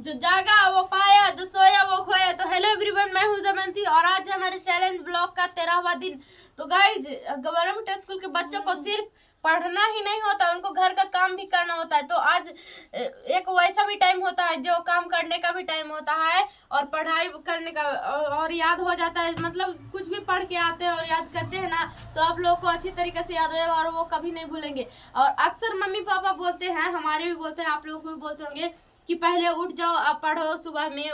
जो जागा वो पाया, जो सोया वो खोया। तो हेलो एवरीवन, मैं हूं जमंती और आज हमारे चैलेंज ब्लॉग का 13वां दिन। तो गाइज, गवर्नमेंट स्कूल के बच्चों को सिर्फ पढ़ना ही नहीं होता, उनको घर का काम भी करना होता है। तो आज एक वैसा भी टाइम होता है जो काम करने का भी टाइम होता है और पढ़ाई करने का, और याद हो जाता है। मतलब कुछ भी पढ़ के आते हैं और याद करते हैं ना, तो आप लोग को अच्छी तरीके से याद होगा और वो कभी नहीं भूलेंगे। और अक्सर मम्मी पापा बोलते हैं, हमारे भी बोलते हैं, आप लोग को भी बोलते होंगे कि पहले उठ जाओ, अब पढ़ो। सुबह में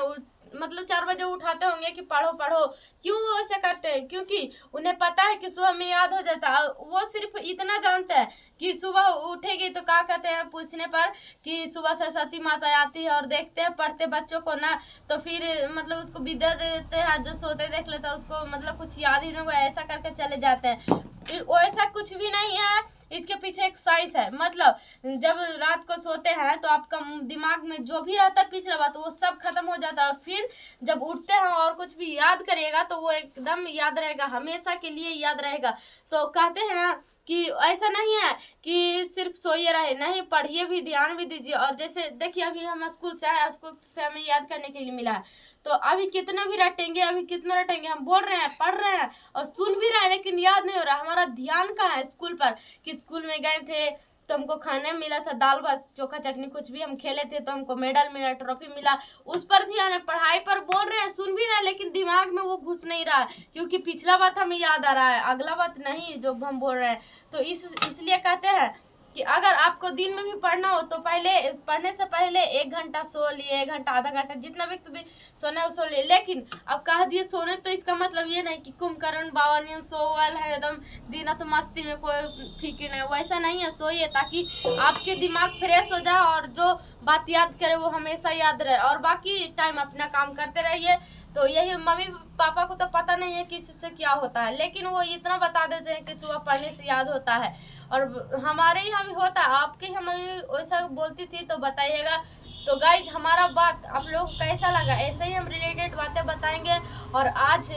मतलब 4 बजे उठाते होंगे कि पढ़ो पढ़ो। क्यों वो ऐसा करते हैं? क्योंकि उन्हें पता है कि सुबह में याद हो जाता है। वो सिर्फ इतना जानते हैं कि सुबह उठेगी तो क्या कहते हैं पूछने पर कि सुबह सरस्वती माता आती है, और देखते हैं पढ़ते बच्चों को ना, तो फिर मतलब उसको विद्या दे देते हैं। जो सोते देख लेता है उसको मतलब कुछ याद ही नहीं हुआ, ऐसा करके चले जाते हैं। फिर वैसा कुछ भी नहीं है, इसके पीछे एक साइंस है। मतलब जब रात को सोते हैं तो आपका दिमाग में जो भी रहता है पिछला बात वो सब खत्म हो जाता है, और फिर जब उठते हैं और कुछ भी याद करिएगा तो वो एकदम याद रहेगा, हमेशा के लिए याद रहेगा। तो कहते हैं ना कि ऐसा नहीं है कि सिर्फ सोइए रहे, नहीं, पढ़िए भी, ध्यान भी दीजिए। और जैसे देखिए, अभी हम स्कूल से आए, स्कूल से हमें याद करने के लिए मिला है, तो अभी कितना भी रटेंगे, अभी कितना रटेंगे, हम बोल रहे हैं, पढ़ रहे हैं और सुन भी रहे हैं, लेकिन याद नहीं हो रहा। हमारा ध्यान कहाँ है स्कूल पर, कि स्कूल में गए थे तो हमको खाने मिला था दाल भात चोखा चटनी, कुछ भी हम खेले थे तो हमको मेडल मिला, ट्रॉफी मिला, उस पर ध्यान है। पढ़ाई पर बोल रहे हैं, सुन भी रहे हैं, लेकिन दिमाग में वो घुस नहीं रहा है, क्योंकि पिछला बात हमें याद आ रहा है, अगला बात नहीं जो हम बोल रहे हैं। तो इसलिए कहते हैं कि अगर आपको दिन में भी पढ़ना हो तो पहले पढ़ने से पहले 1 घंटा सो लिए, 1 घंटा आधा घंटा, जितना भी भी सोना है सो लिए। लेकिन अब कह दिए सोने, तो इसका मतलब ये नहीं कि कुंभकर्ण बावनियन सोवल है एकदम दिन तो मस्ती में, कोई फिक्र नहीं, वैसा नहीं है। सोइए ताकि आपके दिमाग फ्रेश हो जाए और जो बात याद करे वो हमेशा याद रहे, और बाकी टाइम अपना काम करते रहिए। तो यही मम्मी पापा को तो पता नहीं है कि इससे क्या होता है, लेकिन वो इतना बता देते हैं कि सुबह पढ़ने से याद होता है। और हमारे यहाँ भी होता है, आपके यहाँ मम्मी वैसा बोलती थी तो बताइएगा। तो गाइज, हमारा बात आप लोग को कैसा लगा, ऐसे ही हम रिलेटेड बातें बताएंगे। और आज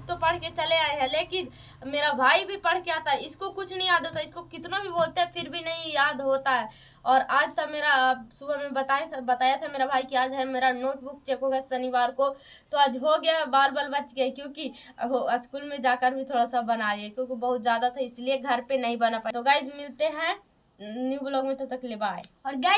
तो पढ़ के चले आए हैं, लेकिन मेरा भाई भी पढ़ के आता है, इसको कुछ नहीं याद होता, इसको कितना भी बोलते हैं फिर भी नहीं याद होता है। और आज था मेरा, सुबह में बताया था मेरा भाई कि आज है मेरा नोटबुक चेक होगा शनिवार को। तो आज हो गया, बाल बच गए, क्योंकि स्कूल में जाकर भी थोड़ा सा बनाइए, क्योंकि बहुत ज़्यादा था इसलिए घर पे नहीं बना पाए। तो गाइज, मिलते हैं न्यू ब्लॉग में, तब तक ले बाय। और गाइज